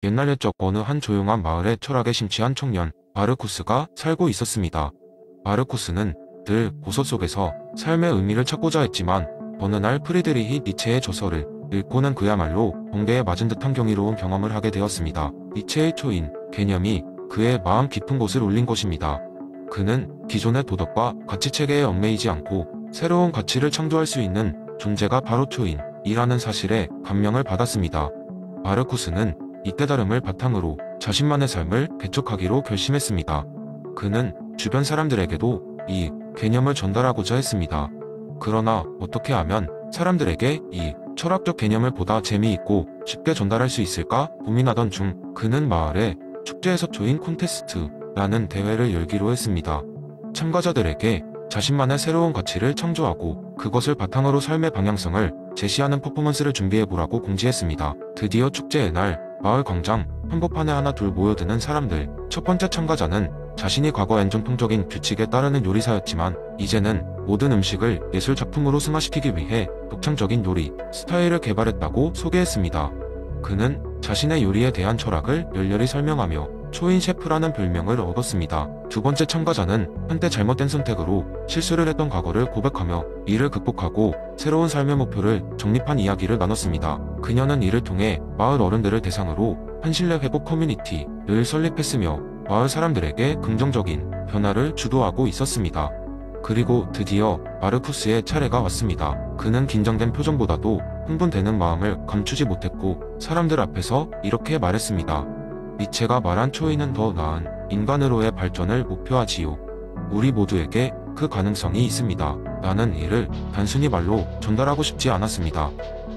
옛날 옛적 어느 한 조용한 마을에 철학에 심취한 청년 마르쿠스가 살고 있었습니다. 마르쿠스는 늘 고서 속에서 삶의 의미를 찾고자 했지만 어느 날 프리드리히 니체의 저서를 읽고는 그야말로 번개에 맞은 듯한 경이로운 경험을 하게 되었습니다. 니체의 초인 개념이 그의 마음 깊은 곳을 울린 것입니다. 그는 기존의 도덕과 가치체계에 얽매이지 않고 새로운 가치를 창조할 수 있는 존재가 바로 초인이라는 사실에 감명을 받았습니다. 마르쿠스는 이 깨달음을 바탕으로 자신만의 삶을 개척하기로 결심했습니다. 그는 주변 사람들에게도 이 개념을 전달하고자 했습니다. 그러나 어떻게 하면 사람들에게 이 철학적 개념을 보다 재미있고 쉽게 전달할 수 있을까 고민하던 중 그는 마을의 축제에서 초인 콘테스트라는 대회를 열기로 했습니다. 참가자들에게 자신만의 새로운 가치를 창조하고 그것을 바탕으로 삶의 방향성을 제시하는 퍼포먼스를 준비해보라고 공지했습니다. 드디어 축제의 날 마을 광장 한복판에 하나 둘 모여드는 사람들. 첫 번째 참가자는 자신이 과거엔 전통적인 규칙에 따르는 요리사였지만 이제는 모든 음식을 예술 작품으로 승화시키기 위해 독창적인 요리 스타일을 개발했다고 소개했습니다. 그는 자신의 요리에 대한 철학을 열렬히 설명하며 초인 셰프라는 별명을 얻었습니다. 두 번째 참가자는 한때 잘못된 선택으로 실수를 했던 과거를 고백하며 이를 극복하고 새로운 삶의 목표를 정립한 이야기를 나눴습니다. 그녀는 이를 통해 마을 어른들을 대상으로 한신뢰 회복 커뮤니티를 설립했으며 마을 사람들에게 긍정적인 변화를 주도하고 있었습니다. 그리고 드디어 마르쿠스의 차례가 왔습니다. 그는 긴장된 표정보다도 흥분되는 마음을 감추지 못했고 사람들 앞에서 이렇게 말했습니다. 니체가 말한 초인은 더 나은 인간으로의 발전을 목표하지요. 우리 모두에게 그 가능성이 있습니다. 나는 이를 단순히 말로 전달하고 싶지 않았습니다.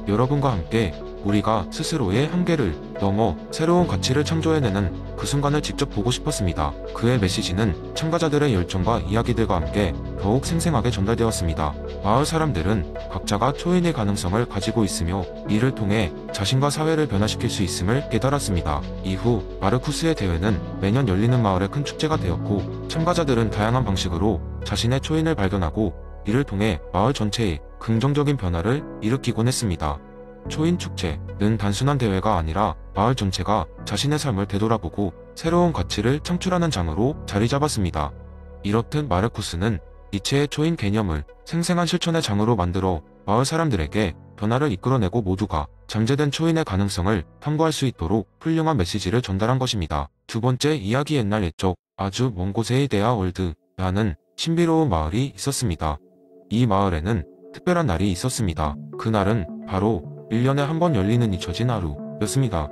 여러분과 함께 우리가 스스로의 한계를 넘어 새로운 가치를 창조해내는 그 순간을 직접 보고 싶었습니다. 그의 메시지는 참가자들의 열정과 이야기들과 함께 더욱 생생하게 전달되었습니다. 마을 사람들은 각자가 초인의 가능성을 가지고 있으며 이를 통해 자신과 사회를 변화시킬 수 있음을 깨달았습니다. 이후 마르쿠스의 대회는 매년 열리는 마을의 큰 축제가 되었고 참가자들은 다양한 방식으로 자신의 초인을 발견하고 이를 통해 마을 전체에 긍정적인 변화를 일으키곤 했습니다. 초인 축제는 단순한 대회가 아니라 마을 전체가 자신의 삶을 되돌아보고 새로운 가치를 창출하는 장으로 자리 잡았습니다. 이렇듯 마르쿠스는 니체의 초인 개념을 생생한 실천의 장으로 만들어 마을 사람들에게 변화를 이끌어내고 모두가 잠재된 초인의 가능성을 탐구할 수 있도록 훌륭한 메시지를 전달한 것입니다. 두 번째 이야기. 옛날 옛적 아주 먼 곳의 데아월드라는 신비로운 마을이 있었습니다. 이 마을에는 특별한 날이 있었습니다. 그날은 바로 1년에 한 번 열리는 잊혀진 하루였습니다.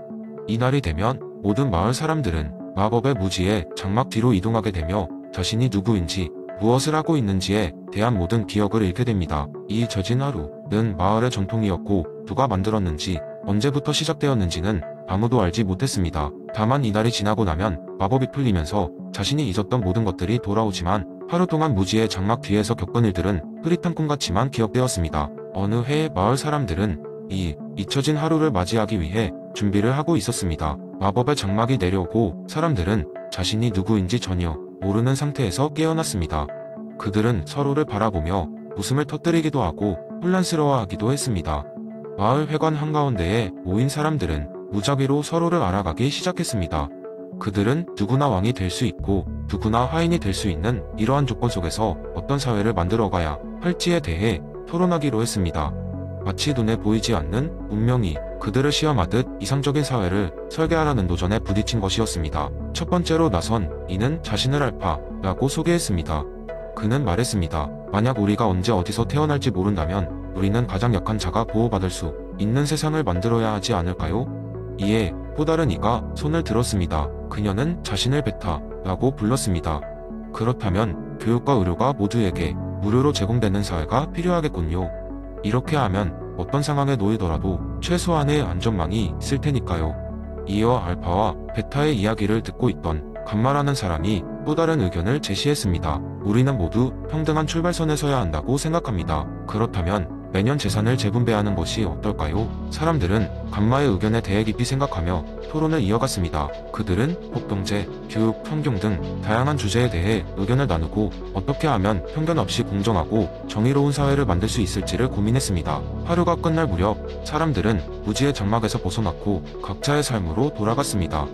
이 날이 되면 모든 마을 사람들은 마법의 무지의 장막 뒤로 이동하게 되며 자신이 누구인지 무엇을 하고 있는지에 대한 모든 기억을 잃게 됩니다. 이 잊혀진 하루는 마을의 전통이었고 누가 만들었는지 언제부터 시작되었는지는 아무도 알지 못했습니다. 다만 이날이 지나고 나면 마법이 풀리면서 자신이 잊었던 모든 것들이 돌아오지만 하루 동안 무지의 장막 뒤에서 겪은 일들은 흐릿한 꿈같이만 기억되었습니다. 어느 해에 마을 사람들은 이 잊혀진 하루를 맞이하기 위해 준비를 하고 있었습니다. 마법의 장막이 내려오고 사람들은 자신이 누구인지 전혀 모르는 상태에서 깨어났습니다. 그들은 서로를 바라보며 웃음을 터뜨리기도 하고 혼란스러워하기도 했습니다. 마을 회관 한가운데에 모인 사람들은 무작위로 서로를 알아가기 시작했습니다. 그들은 누구나 왕이 될 수 있고 누구나 하인이 될 수 있는 이러한 조건 속에서 어떤 사회를 만들어가야 할지에 대해 토론하기로 했습니다. 마치 눈에 보이지 않는 운명이 그들을 시험하듯 이상적인 사회를 설계하라는 도전에 부딪힌 것이었습니다. 첫 번째로 나선 이는 자신을 알파라고 소개했습니다. 그는 말했습니다. 만약 우리가 언제 어디서 태어날지 모른다면 우리는 가장 약한 자가 보호받을 수 있는 세상을 만들어야 하지 않을까요? 이에 또 다른 이가 손을 들었습니다. 그녀는 자신을 베타라고 불렀습니다. 그렇다면 교육과 의료가 모두에게 무료로 제공되는 사회가 필요하겠군요. 이렇게 하면 어떤 상황에 놓이더라도 최소한의 안전망이 있을 테니까요. 이어 알파와 베타의 이야기를 듣고 있던 감마라는 사람이 또 다른 의견을 제시했습니다. 우리는 모두 평등한 출발선에 서야 한다고 생각합니다. 그렇다면 매년 재산을 재분배하는 것이 어떨까요? 사람들은 간마의 의견에 대해 깊이 생각하며 토론을 이어갔습니다. 그들은 법동제, 교육, 환경 등 다양한 주제에 대해 의견을 나누고 어떻게 하면 편견 없이 공정하고 정의로운 사회를 만들 수 있을지를 고민했습니다. 하루가 끝날 무렵 사람들은 무지의 장막에서 벗어났고 각자의 삶으로 돌아갔습니다.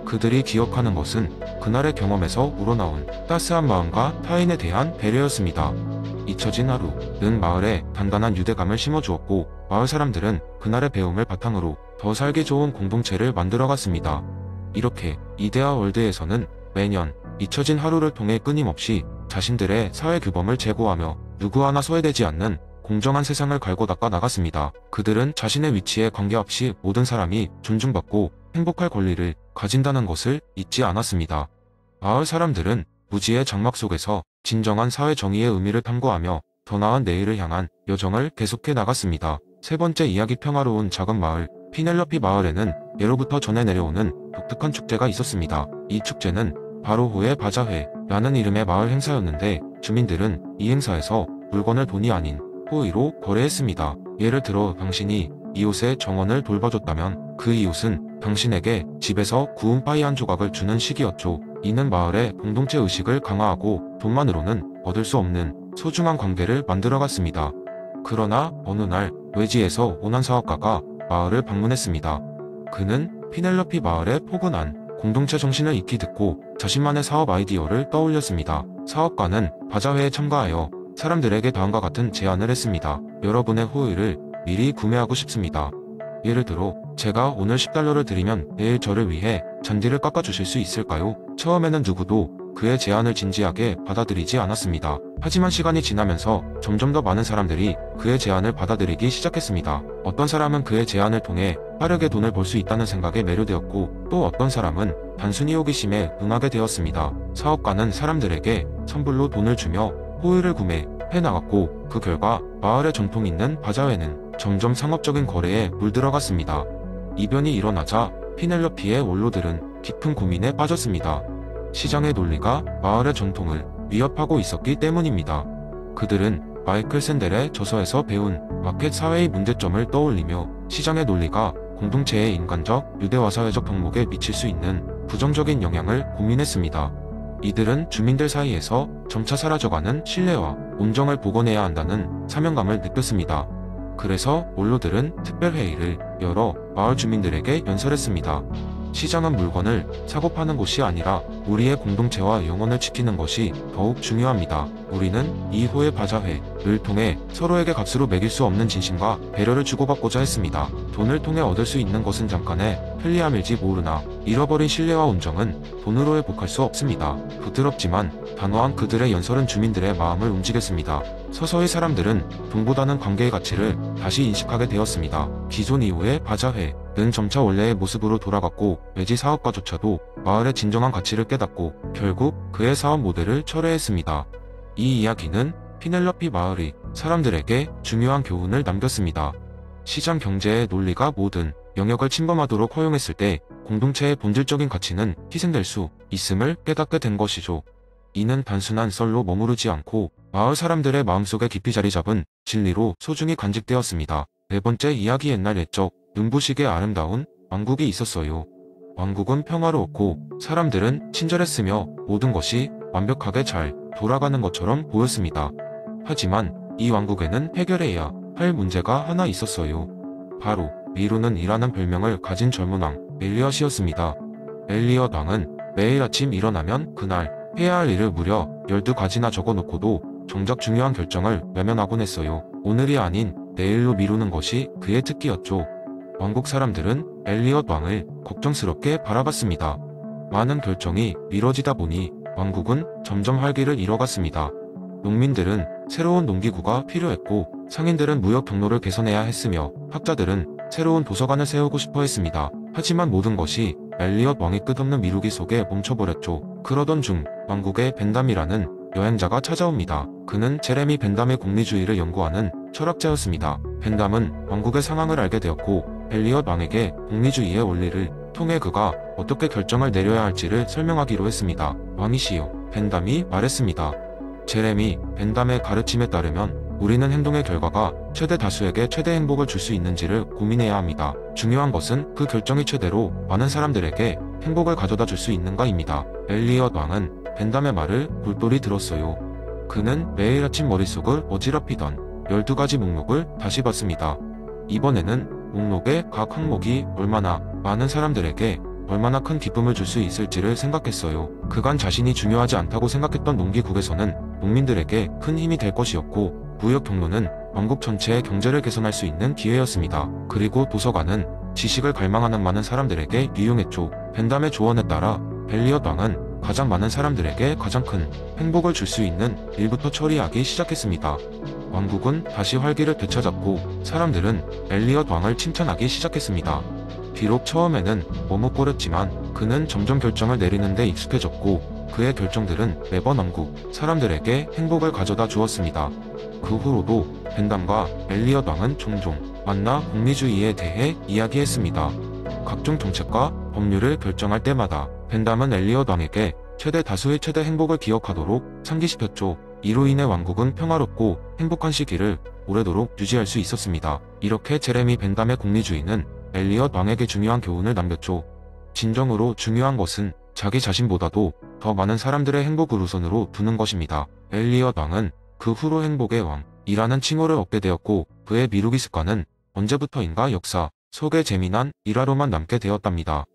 그들이 기억하는 것은 그날의 경험에서 우러나온 따스한 마음과 타인에 대한 배려였습니다. 잊혀진 하루는 마을에 단단한 유대감을 심어주었고 마을 사람들은 그날의 배움을 바탕으로 더 살기 좋은 공동체를 만들어갔습니다. 이렇게 이데아 월드에서는 매년 잊혀진 하루를 통해 끊임없이 자신들의 사회 규범을 제고하며 누구 하나 소외되지 않는 공정한 세상을 갈고 닦아 나갔습니다. 그들은 자신의 위치에 관계없이 모든 사람이 존중받고 행복할 권리를 가진다는 것을 잊지 않았습니다. 마을 사람들은 무지의 장막 속에서 진정한 사회 정의의 의미를 탐구하며 더 나은 내일을 향한 여정을 계속해 나갔습니다. 세 번째 이야기, 평화로운 작은 마을. 피넬로피 마을에는 예로부터 전해 내려오는 독특한 축제가 있었습니다. 이 축제는 바로 호의 바자회라는 이름의 마을 행사였는데 주민들은 이 행사에서 물건을 돈이 아닌 호의로 거래했습니다. 예를 들어 당신이 이웃의 정원을 돌봐줬다면 그 이웃은 당신에게 집에서 구운 파이 한 조각을 주는 식이었죠. 이는 마을의 공동체 의식을 강화하고 돈만으로는 얻을 수 없는 소중한 관계를 만들어갔습니다. 그러나 어느 날 외지에서 온 한 사업가가 마을을 방문했습니다. 그는 피넬로피 마을의 포근한 공동체 정신을 익히 듣고 자신만의 사업 아이디어를 떠올렸습니다. 사업가는 바자회에 참가하여 사람들에게 다음과 같은 제안을 했습니다. 여러분의 호의를 미리 구매하고 싶습니다. 예를 들어 제가 오늘 10달러를 드리면 내일 저를 위해 잔디를 깎아주실 수 있을까요? 처음에는 누구도 그의 제안을 진지하게 받아들이지 않았습니다. 하지만 시간이 지나면서 점점 더 많은 사람들이 그의 제안을 받아들이기 시작했습니다. 어떤 사람은 그의 제안을 통해 빠르게 돈을 벌 수 있다는 생각에 매료되었고 또 어떤 사람은 단순히 호기심에 응하게 되었습니다. 사업가는 사람들에게 선불로 돈을 주며 호의를 구매해 나갔고 그 결과 마을의 전통 있는 바자회는 점점 상업적인 거래에 물들어갔습니다. 이변이 일어나자 피넬로피의 원로들은 깊은 고민에 빠졌습니다. 시장의 논리가 마을의 전통을 위협하고 있었기 때문입니다. 그들은 마이클 샌델의 저서에서 배운 마켓 사회의 문제점을 떠올리며 시장의 논리가 공동체의 인간적, 유대와 사회적 덕목에 미칠 수 있는 부정적인 영향을 고민했습니다. 이들은 주민들 사이에서 점차 사라져가는 신뢰와 온정을 복원해야 한다는 사명감을 느꼈습니다. 그래서 원로들은 특별회의를 열어 마을 주민들에게 연설했습니다. 시장은 물건을 사고 파는 곳이 아니라 우리의 공동체와 영혼을 지키는 것이 더욱 중요합니다. 우리는 이 호의 바자회를 통해 서로에게 값으로 매길 수 없는 진심과 배려를 주고받고자 했습니다. 돈을 통해 얻을 수 있는 것은 잠깐의 편리함일지 모르나 잃어버린 신뢰와 온정은 돈으로 회복할 수 없습니다. 부드럽지만 단호한 그들의 연설은 주민들의 마음을 움직였습니다. 서서히 사람들은 돈보다는 관계의 가치를 다시 인식하게 되었습니다. 기존 이후의 바자회는 점차 원래의 모습으로 돌아갔고 외지 사업가조차도 마을의 진정한 가치를 깨닫고 결국 그의 사업 모델을 철회했습니다. 이 이야기는 피넬로피 마을이 사람들에게 중요한 교훈을 남겼습니다. 시장 경제의 논리가 모든 영역을 침범하도록 허용했을 때 공동체의 본질적인 가치는 희생될 수 있음을 깨닫게 된 것이죠. 이는 단순한 썰로 머무르지 않고 마을 사람들의 마음속에 깊이 자리 잡은 진리로 소중히 간직되었습니다. 네 번째 이야기, 옛날 옛적 눈부시게 아름다운 왕국이 있었어요. 왕국은 평화로웠고 사람들은 친절했으며 모든 것이 완벽하게 잘 돌아가는 것처럼 보였습니다. 하지만 이 왕국에는 해결해야 할 문제가 하나 있었어요. 바로 미루는 이라는 별명을 가진 젊은 왕 엘리엇이었습니다. 엘리엇 왕은 매일 아침 일어나면 그날 해야 할 일을 무려 12가지나 적어놓고도 정작 중요한 결정을 외면하곤 했어요. 오늘이 아닌 내일로 미루는 것이 그의 특기였죠. 왕국 사람들은 엘리엇 왕을 걱정스럽게 바라봤습니다. 많은 결정이 미뤄지다 보니 왕국은 점점 활기를 잃어갔습니다. 농민들은 새로운 농기구가 필요했고 상인들은 무역 경로를 개선해야 했으며 학자들은 새로운 도서관을 세우고 싶어 했습니다. 하지만 모든 것이 엘리엇 왕의 끝없는 미루기 속에 멈춰버렸죠. 그러던 중 왕국에 벤담이라는 여행자가 찾아옵니다. 그는 제레미 벤담의 공리주의를 연구하는 철학자였습니다. 벤담은 왕국의 상황을 알게 되었고 엘리엇 왕에게 공리주의의 원리를 통해 그가 어떻게 결정을 내려야 할지를 설명하기로 했습니다. 왕이시여, 벤담이 말했습니다. 제레미 벤담의 가르침에 따르면 우리는 행동의 결과가 최대 다수에게 최대 행복을 줄 수 있는지를 고민해야 합니다. 중요한 것은 그 결정이 최대로 많은 사람들에게 행복을 가져다 줄 수 있는가입니다. 엘리엇 왕은 벤담의 말을 골똘히 들었어요. 그는 매일 아침 머릿속을 어지럽히던 12가지 목록을 다시 봤습니다. 이번에는 목록의 각 항목이 얼마나 많은 사람들에게 얼마나 큰 기쁨을 줄 수 있을지를 생각했어요. 그간 자신이 중요하지 않다고 생각했던 농기국에서는 농민들에게 큰 힘이 될 것이었고, 무역 경로는 왕국 전체의 경제를 개선할 수 있는 기회였습니다. 그리고 도서관은 지식을 갈망하는 많은 사람들에게 유용했죠. 벤담의 조언에 따라 엘리엇 왕은 가장 많은 사람들에게 가장 큰 행복을 줄 수 있는 일부터 처리하기 시작했습니다. 왕국은 다시 활기를 되찾았고 사람들은 엘리엇 왕을 칭찬하기 시작했습니다. 비록 처음에는 머뭇거렸지만 그는 점점 결정을 내리는 데 익숙해졌고 그의 결정들은 매번 왕국 사람들에게 행복을 가져다 주었습니다. 그 후로도 벤담과 엘리엇 왕은 종종 만나 복리주의에 대해 이야기했습니다. 각종 정책과 법률을 결정할 때마다 벤담은 엘리엇 왕에게 최대 다수의 최대 행복을 기억하도록 상기시켰죠. 이로 인해 왕국은 평화롭고 행복한 시기를 오래도록 유지할 수 있었습니다. 이렇게 제레미 벤담의 공리주의는 엘리엇 왕에게 중요한 교훈을 남겼죠. 진정으로 중요한 것은 자기 자신보다도 더 많은 사람들의 행복을 우선으로 두는 것입니다. 엘리엇 왕은 그 후로 행복의 왕이라는 칭호를 얻게 되었고 그의 미루기 습관은 언제부터인가 역사 속의 재미난 일화로만 남게 되었답니다.